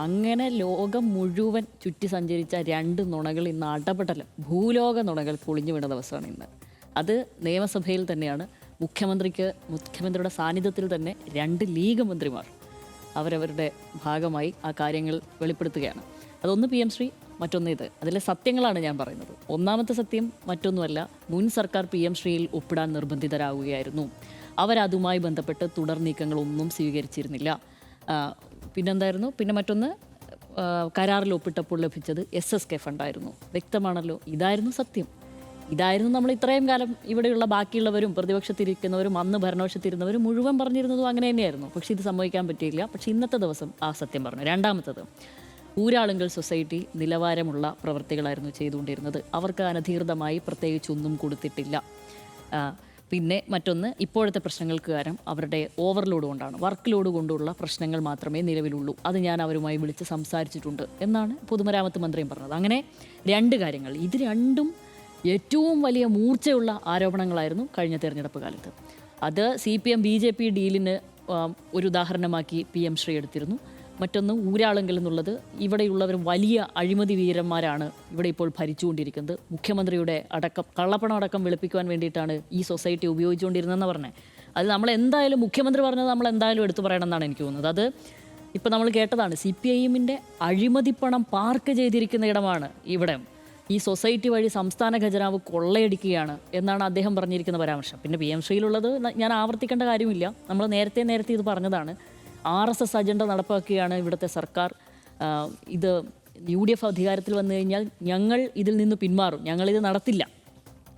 അങ്ങനെ ലോകം മുഴുവൻ ചുറ്റി സഞ്ചരിച്ച രണ്ട് നുണകൾ ഇന്ന് അടപടലം ഭൂലോക നുണകൾ പൊളിഞ്ഞു വീണ ദിവസമാണ് ഇന്ന്. അത് നിയമസഭയിൽ തന്നെയാണ്. മുഖ്യമന്ത്രിയുടെ സാന്നിധ്യത്തിൽ തന്നെ രണ്ട് ലീഗ് മന്ത്രിമാർ അവരവരുടെ ഭാഗമായി ആ കാര്യങ്ങൾ വെളിപ്പെടുത്തുകയാണ്. അതൊന്ന് PM ശ്രീ, മറ്റൊന്ന് ഇത്. അതിലെ സത്യങ്ങളാണ് ഞാൻ പറയുന്നത്. ഒന്നാമത്തെ സത്യം മറ്റൊന്നുമല്ല, മുൻ സർക്കാർ PM ശ്രീയിൽ ഒപ്പിടാൻ നിർബന്ധിതരാകുകയായിരുന്നു. അവരതുമായി ബന്ധപ്പെട്ട് തുടർ നീക്കങ്ങളൊന്നും സ്വീകരിച്ചിരുന്നില്ല. പിന്നെന്തായിരുന്നു? പിന്നെ മറ്റൊന്ന്, കരാറിൽ ഒപ്പിട്ടപ്പോൾ ലഭിച്ചത് SSK ഫണ്ടായിരുന്നു. വ്യക്തമാണല്ലോ, ഇതായിരുന്നു സത്യം. ഇതായിരുന്നു നമ്മൾ ഇത്രയും കാലം ഇവിടെയുള്ള ബാക്കിയുള്ളവരും പ്രതിപക്ഷത്തിരിക്കുന്നവരും അന്ന് ഭരണപക്ഷത്തിരുന്നവരും മുഴുവൻ പറഞ്ഞിരുന്നതും അങ്ങനെ തന്നെയായിരുന്നു. പക്ഷേ ഇത് സംഭവിക്കാൻ പറ്റിയില്ല. പക്ഷേ ഇന്നത്തെ ദിവസം ആ സത്യം പറഞ്ഞു. രണ്ടാമത്തത്, ഊരാളുങ്കൽ സൊസൈറ്റി നിലവാരമുള്ള പ്രവൃത്തികളായിരുന്നു ചെയ്തുകൊണ്ടിരുന്നത്. അവർക്ക് അനധികൃതമായി പ്രത്യേകിച്ചൊന്നും കൊടുത്തിട്ടില്ല. പിന്നെ മറ്റൊന്ന്, ഇപ്പോഴത്തെ പ്രശ്നങ്ങൾക്ക് കാരണം അവരുടെ ഓവർലോഡ് കൊണ്ടാണ്, വർക്ക് ലോഡ് കൊണ്ടുള്ള പ്രശ്നങ്ങൾ മാത്രമേ നിലവിലുള്ളൂ. അത് ഞാൻ അവരുമായി വിളിച്ച് സംസാരിച്ചിട്ടുണ്ട് എന്നാണ് പൊതുമരാമത്ത് മന്ത്രിയും പറഞ്ഞത്. അങ്ങനെ രണ്ട് കാര്യങ്ങൾ, ഇത് രണ്ടും ഏറ്റവും വലിയ മൂർച്ചയുള്ള ആരോപണങ്ങളായിരുന്നു കഴിഞ്ഞ തെരഞ്ഞെടുപ്പ് കാലത്ത്. അത് CPM BJP ഡീലിന് ഒരു ഉദാഹരണമാക്കി PM ശ്രീ എടുത്തിരുന്നു. മറ്റൊന്ന്, ഊരാളുങ്കൽ എന്നുള്ളത് ഇവിടെയുള്ളവർ വലിയ അഴിമതി വീരന്മാരാണ് ഇവിടെ ഇപ്പോൾ ഭരിച്ചുകൊണ്ടിരിക്കുന്നത്. മുഖ്യമന്ത്രിയുടെ കള്ളപ്പണം അടക്കം വെളുപ്പിക്കുവാൻ വേണ്ടിയിട്ടാണ് ഈ സൊസൈറ്റി ഉപയോഗിച്ചുകൊണ്ടിരുന്നതെന്ന് പറഞ്ഞത്. അത് നമ്മൾ എന്തായാലും മുഖ്യമന്ത്രി പറഞ്ഞത് നമ്മൾ എന്തായാലും എടുത്തു പറയണമെന്നാണ് എനിക്ക് തോന്നുന്നത്. അത് ഇപ്പം നമ്മൾ കേട്ടതാണ്. CPIM-ൻ്റെ അഴിമതിപ്പണം പാർക്ക് ചെയ്തിരിക്കുന്ന ഇടമാണ് ഇവിടെ. ഈ സൊസൈറ്റി വഴി സംസ്ഥാന ഖജനാവ് കൊള്ളയടിക്കുകയാണ് എന്നാണ് അദ്ദേഹം പറഞ്ഞിരിക്കുന്ന പരാമർശം. പിന്നെ PM ശ്രീയിലുള്ളത് ഞാൻ ആവർത്തിക്കേണ്ട കാര്യമില്ല. നമ്മൾ നേരത്തെ ഇത് പറഞ്ഞതാണ്. RSS അജണ്ട നടപ്പാക്കുകയാണ് ഇവിടുത്തെ സർക്കാർ. ഇത് UDF അധികാരത്തിൽ വന്നു കഴിഞ്ഞാൽ ഞങ്ങൾ ഇതിൽ നിന്ന് പിന്മാറും, ഞങ്ങളിത് നടത്തില്ല.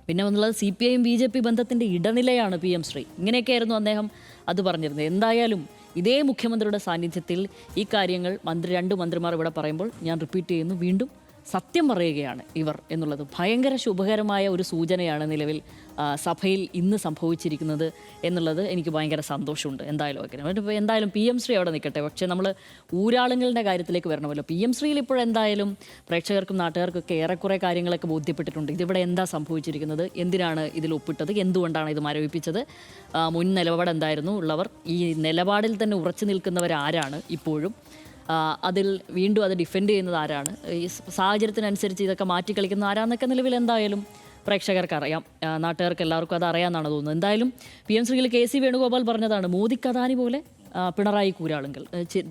പിന്നെ വന്നുള്ളത് CPIM BJP ബന്ധത്തിൻ്റെ ഇടനിലയാണ് PM ശ്രീ. ഇങ്ങനെയൊക്കെയായിരുന്നു അദ്ദേഹം അത് പറഞ്ഞിരുന്നത്. എന്തായാലും ഇതേ മുഖ്യമന്ത്രിയുടെ സാന്നിധ്യത്തിൽ ഈ കാര്യങ്ങൾ രണ്ട് മന്ത്രിമാർ ഇവിടെ പറയുമ്പോൾ ഞാൻ റിപ്പീറ്റ് ചെയ്യുന്നു, വീണ്ടും സത്യം പറയുകയാണ് ഇവർ എന്നുള്ളത് ഭയങ്കര ശുഭകരമായ ഒരു സൂചനയാണ് നിലവിൽ സഭയിൽ ഇന്ന് സംഭവിച്ചിരിക്കുന്നത് എന്നുള്ളത് എനിക്ക് ഭയങ്കര സന്തോഷമുണ്ട്. എന്തായാലും PM ശ്രീ അവിടെ നിൽക്കട്ടെ. പക്ഷേ നമ്മൾ ഊരാളുങ്ങളുടെ കാര്യത്തിലേക്ക് വരണമല്ലോ. PM ശ്രീയിൽ ഇപ്പോഴെന്തായാലും പ്രേക്ഷകർക്കും നാട്ടുകാർക്കൊക്കെ ഏറെക്കുറെ കാര്യങ്ങളൊക്കെ ബോധ്യപ്പെട്ടിട്ടുണ്ട്. ഇതിവിടെ എന്താ സംഭവിച്ചിരിക്കുന്നത്, എന്തിനാണ് ഇതിൽ ഒപ്പിട്ടത്, എന്തുകൊണ്ടാണ് ഇത് മരവിപ്പിച്ചത്, മുൻ നിലപാട് എന്തായിരുന്നു ഉള്ളവർ, ഈ നിലപാടിൽ തന്നെ ഉറച്ചു നിൽക്കുന്നവരാരാണ് ഇപ്പോഴും, അതിൽ വീണ്ടും അത് ഡിഫെൻഡ് ചെയ്യുന്നത് ആരാണ്, ഈ സാഹചര്യത്തിനനുസരിച്ച് ഇതൊക്കെ മാറ്റിക്കളിക്കുന്ന ആരാന്നൊക്കെ നിലവിൽ എന്തായാലും പ്രേക്ഷകർക്ക് അറിയാം, നാട്ടുകാർക്ക് എല്ലാവർക്കും അത് അറിയാമെന്നാണ് തോന്നുന്നത്. എന്തായാലും PM ശ്രീയിൽ KC വേണുഗോപാൽ പറഞ്ഞതാണ്, മോദിക്ക് അദാനി പോലെ പിണറായി ഊരാളുങ്കൽ.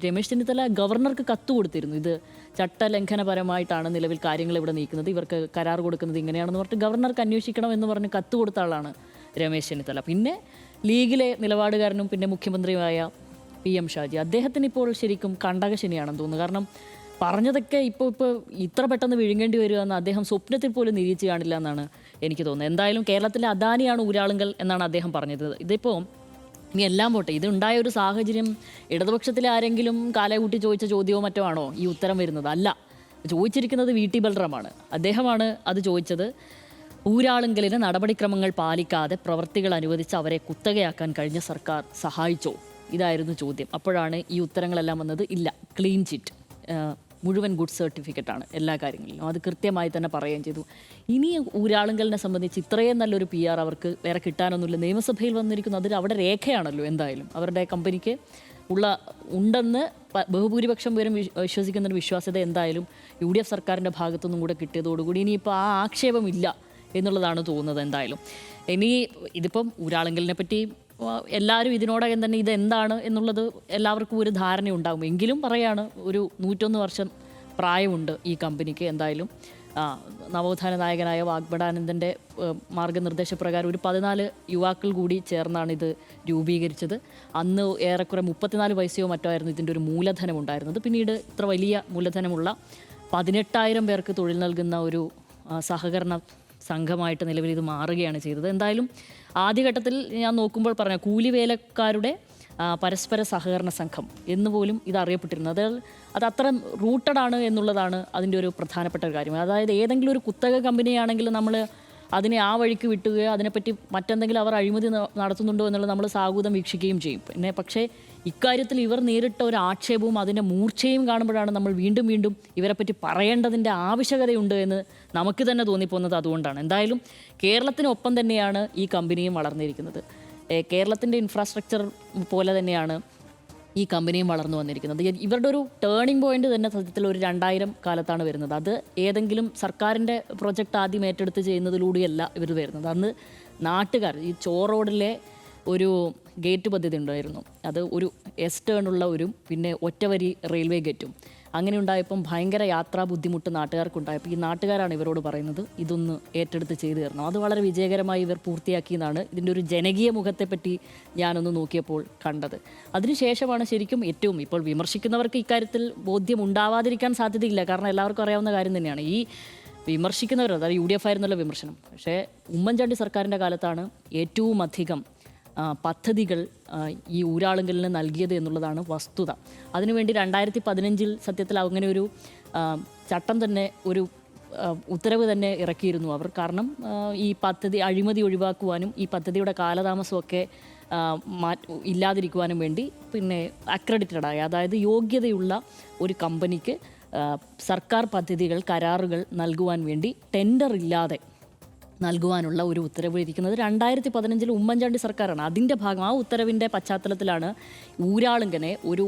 രമേശ് ചെന്നിത്തല ഗവർണർക്ക് കത്ത് കൊടുത്തിരുന്നു, ഇത് ചട്ടലംഘനപരമായിട്ടാണ് നിലവിൽ കാര്യങ്ങൾ ഇവിടെ നീക്കുന്നത്, ഇവർക്ക് കരാർ കൊടുക്കുന്നത് ഇങ്ങനെയാണെന്ന് പറഞ്ഞിട്ട് ഗവർണർക്ക് അന്വേഷിക്കണം എന്ന് പറഞ്ഞ് കത്ത് കൊടുത്ത ആളാണ് രമേശ് ചെന്നിത്തല. പിന്നെ ലീഗിലെ നിലപാടുകാരനും പിന്നെ മുഖ്യമന്ത്രിയുമായ PM ഷാജി, അദ്ദേഹത്തിന് ഇപ്പോൾ ശരിക്കും കണ്ടകശനിയാണെന്ന് തോന്നുന്നു. കാരണം പറഞ്ഞതൊക്കെ ഇപ്പോൾ ഇത്ര പെട്ടെന്ന് വിഴുങ്ങേണ്ടി വരിക എന്ന് അദ്ദേഹം സ്വപ്നത്തിൽ പോലും നിരീക്ഷിച്ച് കാണില്ല എന്നാണ് എനിക്ക് തോന്നുന്നത്. എന്തായാലും കേരളത്തിലെ അദാനിയാണ് ഊരാളുങ്കൽ എന്നാണ് അദ്ദേഹം പറഞ്ഞത്. ഇതിപ്പോൾ ഇനി എല്ലാം പോട്ടെ, ഇതുണ്ടായ ഒരു സാഹചര്യം ഇടതുപക്ഷത്തിലെ ആരെങ്കിലും കാലകൂട്ടി ചോദിച്ച ചോദ്യമോ മറ്റോ ആണോ ഈ ഉത്തരം വരുന്നത്? അല്ല, ചോദിച്ചിരിക്കുന്നത് VT ബൽറാമാണ്. അദ്ദേഹമാണ് അത് ചോദിച്ചത്. ഊരാളുങ്കലിന് നടപടിക്രമങ്ങൾ പാലിക്കാതെ പ്രവൃത്തികൾ അനുവദിച്ച് അവരെ കുത്തകയാക്കാൻ കഴിഞ്ഞ സർക്കാർ സഹായിച്ചോ? ഇതായിരുന്നു ചോദ്യം. അപ്പോഴാണ് ഈ ഉത്തരങ്ങളെല്ലാം വന്നത്. ഇല്ല, ക്ലീൻ ചിറ്റ്, മുഴുവൻ ഗുഡ് സർട്ടിഫിക്കറ്റാണ് എല്ലാ കാര്യങ്ങളിലും. അത് കൃത്യമായി തന്നെ പറയുകയും ചെയ്തു. ഇനി ഊരാളുങ്കലിനെ സംബന്ധിച്ച് ഇത്രയും നല്ലൊരു PR അവർക്ക് വേറെ കിട്ടാനൊന്നുമില്ല. നിയമസഭയിൽ വന്നിരിക്കുന്നു, അതിൽ അവിടെ രേഖയാണല്ലോ. എന്തായാലും അവരുടെ കമ്പനിക്ക് ഉണ്ടെന്ന് ബഹുഭൂരിപക്ഷം പേരും വിശ്വസിക്കുന്നൊരു വിശ്വാസ്യത എന്തായാലും UDF സർക്കാരിൻ്റെ ഭാഗത്തുനിന്നും കൂടെ കിട്ടിയതോടുകൂടി ഇനിയിപ്പോൾ ആ ആക്ഷേപമില്ല എന്നുള്ളതാണ് തോന്നുന്നത്. എന്തായാലും ഇനി ഇതിപ്പം ഊരാളുങ്കലിനെ പറ്റി എല്ലാവരും ഇതിനോടകം തന്നെ ഇതെന്താണ് എന്നുള്ളത് എല്ലാവർക്കും ഒരു ധാരണയുണ്ടാകും. എങ്കിലും പറയാണ്, ഒരു 101 വർഷം പ്രായമുണ്ട് ഈ കമ്പനിക്ക്. എന്തായാലും നവോത്ഥാന നായകനായ വാഗ്ബടാനന്ദൻ്റെ മാർഗനിർദ്ദേശപ്രകാരം ഒരു 14 യുവാക്കൾ കൂടി ചേർന്നാണ് ഇത് രൂപീകരിച്ചത്. അന്ന് ഏറെക്കുറെ 34 പൈസയോ മറ്റോ ആയിരുന്നു ഇതിൻ്റെ ഒരു മൂലധനം ഉണ്ടായിരുന്നത്. പിന്നീട് ഇത്ര വലിയ മൂലധനമുള്ള 18,000 പേർക്ക് തൊഴിൽ നൽകുന്ന ഒരു സഹകരണ സംഘമായിട്ട് നിലവിൽ ഇത് മാറുകയാണ് ചെയ്തത്. എന്തായാലും ആദ്യഘട്ടത്തിൽ ഞാൻ നോക്കുമ്പോൾ പറഞ്ഞ കൂലിവേലക്കാരുടെ പരസ്പര സഹകരണ സംഘം എന്നുപോലും ഇത് അറിയപ്പെട്ടിരുന്നു. അത് അത്ര റൂട്ടഡാണ് എന്നുള്ളതാണ് അതിൻ്റെ ഒരു പ്രധാനപ്പെട്ട ഒരു കാര്യം. അതായത് ഏതെങ്കിലും ഒരു കുത്തക കമ്പനിയാണെങ്കിൽ നമ്മൾ അതിനെ ആ വഴിക്ക് വിട്ടുകയോ അതിനെപ്പറ്റി മറ്റെന്തെങ്കിലും അവർ അഴിമതി നടത്തുന്നുണ്ടോ എന്നുള്ളത് നമ്മൾ സാഹൂതം വീക്ഷിക്കുകയും ചെയ്യും. പിന്നെ പക്ഷേ ഇക്കാര്യത്തിൽ ഇവർ നേരിട്ട ഒരു ആക്ഷേപവും അതിൻ്റെ മൂർച്ചയും കാണുമ്പോഴാണ് നമ്മൾ വീണ്ടും വീണ്ടും ഇവരെപ്പറ്റി പറയേണ്ടതിൻ്റെ ആവശ്യകതയുണ്ട് എന്ന് നമുക്ക് തന്നെ തോന്നിപ്പോകുന്നത്. അതുകൊണ്ടാണ് എന്തായാലും കേരളത്തിനൊപ്പം തന്നെയാണ് ഈ കമ്പനിയും വളർന്നിരിക്കുന്നത്. കേരളത്തിൻ്റെ ഇൻഫ്രാസ്ട്രക്ചർ പോലെ തന്നെയാണ് ഈ കമ്പനിയും വളർന്നു വന്നിരിക്കുന്നത്. ഇവരുടെ ഒരു ടേണിംഗ് പോയിന്റ് തന്നെ സത്യത്തിൽ ഒരു 2000 കാലത്താണ് വരുന്നത്. അത് ഏതെങ്കിലും സർക്കാരിൻ്റെ പ്രൊജക്റ്റ് ആദ്യം ഏറ്റെടുത്ത് ചെയ്യുന്നതിലൂടെയല്ല ഇവർ വരുന്നത്. അന്ന് നാട്ടുകാർ ഈ റോഡിലെ ഒരു ഗേറ്റ് പദ്ധതി ഉണ്ടായിരുന്നു. അത് ഒരു എസ് ടേണുള്ള ഒരു പിന്നെ ഒറ്റവരി റെയിൽവേ ഗേറ്റും അങ്ങനെ ഉണ്ടായപ്പം ഭയങ്കര യാത്രാ ബുദ്ധിമുട്ട് നാട്ടുകാർക്കുണ്ടായപ്പോൾ ഈ നാട്ടുകാരാണ് ഇവരോട് പറയുന്നത് ഇതൊന്ന് ഏറ്റെടുത്ത് ചെയ്തു തരണം. അത് വളരെ വിജയകരമായി ഇവർ പൂർത്തിയാക്കിയെന്നാണ് ഇതിൻ്റെ ഒരു ജനകീയ മുഖത്തെപ്പറ്റി ഞാനൊന്ന് നോക്കിയപ്പോൾ കണ്ടത്. അതിനുശേഷമാണ് ശരിക്കും ഏറ്റവും ഇപ്പോൾ വിമർശിക്കുന്നവർക്ക് ഇക്കാര്യത്തിൽ ബോധ്യം ഉണ്ടാവാതിരിക്കാൻ സാധ്യതയില്ല. കാരണം എല്ലാവർക്കും അറിയാവുന്ന കാര്യം തന്നെയാണ്. ഈ വിമർശിക്കുന്നവർ, അതായത് UDF ആയിരുന്നല്ലോ വിമർശനം, പക്ഷേ ഉമ്മൻചാണ്ടി സർക്കാരിൻ്റെ കാലത്താണ് ഏറ്റവും അധികം പദ്ധതികൾ ഈ ഊരാളുങ്കലിന് നൽകിയത് എന്നുള്ളതാണ് വസ്തുത. അതിനുവേണ്ടി 2015 സത്യത്തിൽ അങ്ങനെ ഒരു ചട്ടം തന്നെ, ഒരു ഉത്തരവ് തന്നെ ഇറക്കിയിരുന്നു അവർ. കാരണം ഈ പദ്ധതി അഴിമതി ഒഴിവാക്കുവാനും ഈ പദ്ധതിയുടെ കാലതാമസമൊക്കെ ഇല്ലാതിരിക്കുവാനും വേണ്ടി പിന്നെ അക്രഡിറ്റഡായ, അതായത് യോഗ്യതയുള്ള ഒരു കമ്പനിക്ക് സർക്കാർ പദ്ധതികൾ, കരാറുകൾ നൽകുവാൻ വേണ്ടി ടെൻഡർ ഇല്ലാതെ നൽകുവാനുള്ള ഒരു ഉത്തരവ് ഇരിക്കുന്നത് 2015 ഉമ്മൻചാണ്ടി സർക്കാരാണ്. അതിൻ്റെ ഭാഗം, ആ ഉത്തരവിൻ്റെ പശ്ചാത്തലത്തിലാണ് ഊരാളുങ്കനെ ഒരു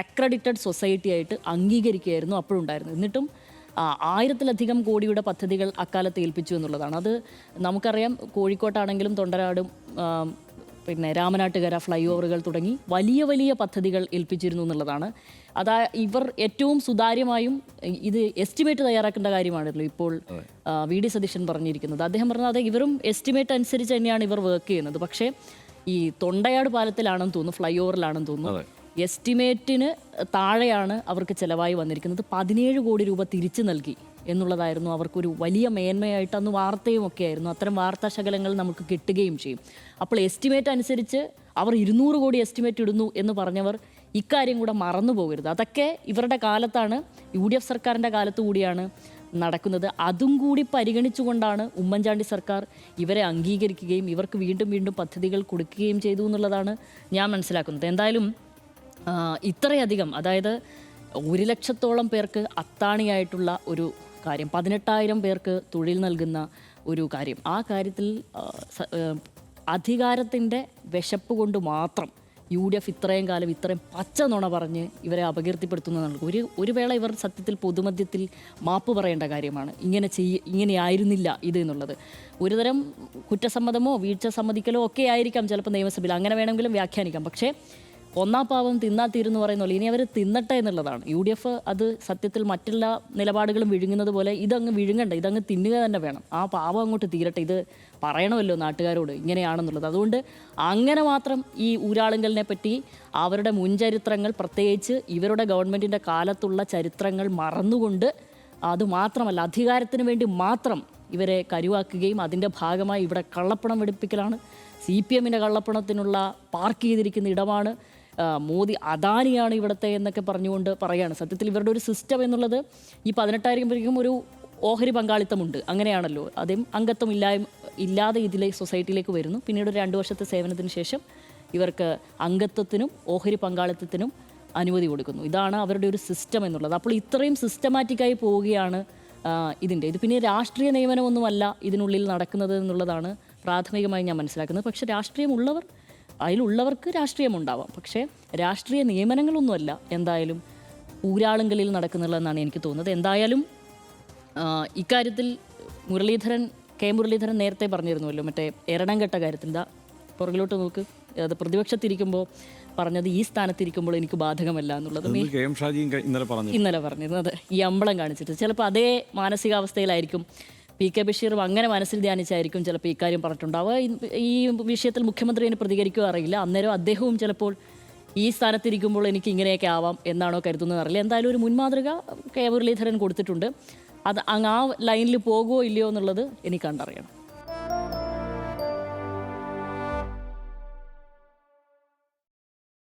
അക്രഡിറ്റഡ് സൊസൈറ്റി ആയിട്ട് അംഗീകരിക്കുകയായിരുന്നു അപ്പോഴുണ്ടായിരുന്നു. എന്നിട്ടും 1000-ലധികം കോടിയുടെ പദ്ധതികൾ അക്കാലത്ത് ഏൽപ്പിച്ചു എന്നുള്ളതാണ്. അത് നമുക്കറിയാം. കോഴിക്കോട്ടാണെങ്കിലും തൊണ്ടരാടും പിന്നെ രാമനാട്ടുകര ഫ്ലൈ ഓവറുകൾ തുടങ്ങി വലിയ വലിയ പദ്ധതികൾ ഏൽപ്പിച്ചിരുന്നു എന്നുള്ളതാണ്. ഇവർ ഏറ്റവും സുതാര്യമായും ഇത് എസ്റ്റിമേറ്റ് തയ്യാറാക്കേണ്ട കാര്യമാണല്ലോ ഇപ്പോൾ VD സതീശൻ പറഞ്ഞിരിക്കുന്നത്. അദ്ദേഹം പറഞ്ഞത് അതെ, ഇവരും എസ്റ്റിമേറ്റ് അനുസരിച്ച് തന്നെയാണ് ഇവർ വർക്ക് ചെയ്യുന്നത്. പക്ഷേ ഈ തൊണ്ടയാട് പാലത്തിലാണെന്ന് തോന്നുന്നു, ഫ്ലൈ ഓവറിലാണെന്ന് തോന്നുന്നു, എസ്റ്റിമേറ്റിന് താഴെയാണ് അവർക്ക് ചിലവായി വന്നിരിക്കുന്നത്. 17 കോടി രൂപ തിരിച്ചു നൽകി എന്നുള്ളതായിരുന്നു അവർക്കൊരു വലിയ മേന്മയായിട്ട് അന്ന് വാർത്തയും ഒക്കെ ആയിരുന്നു. അത്തരം വാർത്താ ശകലങ്ങൾ നമുക്ക് കിട്ടുകയും ചെയ്യും. അപ്പോൾ എസ്റ്റിമേറ്റ് അനുസരിച്ച് അവർ 200 കോടി എസ്റ്റിമേറ്റ് ഇടുന്നു എന്ന് പറഞ്ഞവർ ഇക്കാര്യം കൂടെ മറന്നു പോകരുത്. അതൊക്കെ ഇവരുടെ കാലത്താണ്, UDF സർക്കാരിൻ്റെ കാലത്തു കൂടിയാണ് നടക്കുന്നത്. അതും കൂടി പരിഗണിച്ചുകൊണ്ടാണ് ഉമ്മൻചാണ്ടി സർക്കാർ ഇവരെ അംഗീകരിക്കുകയും ഇവർക്ക് വീണ്ടും വീണ്ടും പദ്ധതികൾ കൊടുക്കുകയും ചെയ്തു എന്നുള്ളതാണ് ഞാൻ മനസ്സിലാക്കുന്നത്. എന്തായാലും ഇത്രയധികം, അതായത് 1 ലക്ഷത്തോളം പേർക്ക് അത്താണിയായിട്ടുള്ള ഒരു കാര്യം, 18,000 പേർക്ക് തൊഴിൽ നൽകുന്ന ഒരു കാര്യം, ആ കാര്യത്തിൽ അധികാരത്തിൻ്റെ വിശപ്പ് കൊണ്ട് മാത്രം UDF ഇത്രയും കാലം ഇത്രയും പച്ച നുണ പറഞ്ഞ് ഇവരെ അപകീർത്തിപ്പെടുത്തുന്നതാണ്. ഒരു വേള ഇവർ സത്യത്തിൽ പൊതുമധ്യത്തിൽ മാപ്പ് പറയേണ്ട കാര്യമാണ്. ഇങ്ങനെയായിരുന്നില്ല ഇത് എന്നുള്ളത്. ഒരുതരം കുറ്റസമ്മതമോ വീഴ്ച സമ്മതിക്കലോ ഒക്കെ ആയിരിക്കാം ചിലപ്പോൾ നിയമസഭയിൽ, അങ്ങനെ വേണമെങ്കിലും വ്യാഖ്യാനിക്കാം. പക്ഷേ ഒന്നാം പാവം തിന്നാ തീരുന്നു പറയുന്നുള്ളൂ. ഇനി അവർ തിന്നട്ടെ എന്നുള്ളതാണ്. UDF അത് സത്യത്തിൽ മറ്റെല്ലാ നിലപാടുകളും വിഴുങ്ങുന്നത് പോലെ ഇതങ്ങ് വിഴുങ്ങണ്ട, ഇതങ്ങ് തിന്നുക തന്നെ വേണം. ആ പാവം അങ്ങോട്ട് തീരട്ടെ. ഇത് പറയണമല്ലോ നാട്ടുകാരോട് ഇങ്ങനെയാണെന്നുള്ളത്. അതുകൊണ്ട് അങ്ങനെ മാത്രം ഈ ഊരാളുങ്കലിനെ പറ്റി അവരുടെ മുൻചരിത്രങ്ങൾ, പ്രത്യേകിച്ച് ഇവരുടെ ഗവൺമെൻറ്റിൻ്റെ കാലത്തുള്ള ചരിത്രങ്ങൾ മറന്നുകൊണ്ട്, അതുമാത്രമല്ല അധികാരത്തിന് വേണ്ടി മാത്രം ഇവരെ കരുവാക്കുകയും അതിൻ്റെ ഭാഗമായി ഇവിടെ കള്ളപ്പണം വെടിപ്പിക്കലാണ്. CPMൻ്റെ കള്ളപ്പണത്തിനുള്ള പാർക്ക് ചെയ്തിരിക്കുന്ന ഇടമാണ്. മോദി അദാനിയാണ് ഇവിടുത്തെ എന്നൊക്കെ പറഞ്ഞുകൊണ്ട് പറയുകയാണ്. സത്യത്തിൽ ഇവരുടെ ഒരു സിസ്റ്റം എന്നുള്ളത് ഈ 18,000 പേർക്കും ഒരു ഓഹരി പങ്കാളിത്തമുണ്ട്. അങ്ങനെയാണല്ലോ. ആദ്യം അംഗത്വം ഇല്ലാതെ ഇതിലെ സൊസൈറ്റിയിലേക്ക് വരുന്നു. പിന്നീട് ഒരു 2 വർഷത്തെ സേവനത്തിന് ശേഷം ഇവർക്ക് അംഗത്വത്തിനും ഓഹരി പങ്കാളിത്തത്തിനും അനുമതി കൊടുക്കുന്നു. ഇതാണ് അവരുടെ ഒരു സിസ്റ്റം എന്നുള്ളത്. അപ്പോൾ ഇത്രയും സിസ്റ്റമാറ്റിക്കായി പോവുകയാണ് ഇത് പിന്നെ രാഷ്ട്രീയ നിയമനമൊന്നുമല്ല ഇതിനുള്ളിൽ നടക്കുന്നത് എന്നുള്ളതാണ് പ്രാഥമികമായി ഞാൻ മനസ്സിലാക്കുന്നത്. പക്ഷേ രാഷ്ട്രീയമുള്ളവർ, അതിലുള്ളവർക്ക് രാഷ്ട്രീയമുണ്ടാവാം, പക്ഷേ രാഷ്ട്രീയ നിയമനങ്ങളൊന്നുമല്ല എന്തായാലും ഊരാളുങ്കലിൽ നടക്കുന്നുള്ളതെന്നാണ് എനിക്ക് തോന്നുന്നത്. എന്തായാലും ഇക്കാര്യത്തിൽ കെ മുരളീധരൻ നേരത്തെ പറഞ്ഞിരുന്നുവല്ലോ, മറ്റേ എറണംകെട്ട കാര്യത്തിൽ. പുറകിലോട്ട് നോക്ക്, അത് പ്രതിപക്ഷത്തിരിക്കുമ്പോൾ പറഞ്ഞത് ഈ സ്ഥാനത്തിരിക്കുമ്പോൾ എനിക്ക് ബാധകമല്ല എന്നുള്ളത് ഇന്നലെ പറഞ്ഞിരുന്നത്. ഈ അമ്പളം കാണിച്ചിട്ട് ചിലപ്പോൾ അതേ മാനസികാവസ്ഥയിലായിരിക്കും PK ബഷീറും. അങ്ങനെ മനസ്സിൽ ധ്യാനിച്ചായിരിക്കും ചിലപ്പോൾ ഇക്കാര്യം പറഞ്ഞിട്ടുണ്ടാവുക. ഈ വിഷയത്തിൽ മുഖ്യമന്ത്രി അതിന് പ്രതികരിക്കുക അറിയില്ല. അന്നേരം അദ്ദേഹവും ചിലപ്പോൾ ഈ സ്ഥാനത്തിരിക്കുമ്പോൾ എനിക്ക് ഇങ്ങനെയൊക്കെ ആവാം എന്നാണോ കരുതുന്നത് അറിയില്ല. എന്തായാലും ഒരു മുൻമാതൃക കെ മുരളീധരൻ കൊടുത്തിട്ടുണ്ട്. അത് ആ ലൈനിൽ പോകുമോ ഇല്ലയോ എന്നുള്ളത് എനിക്ക് കണ്ടറിയണം.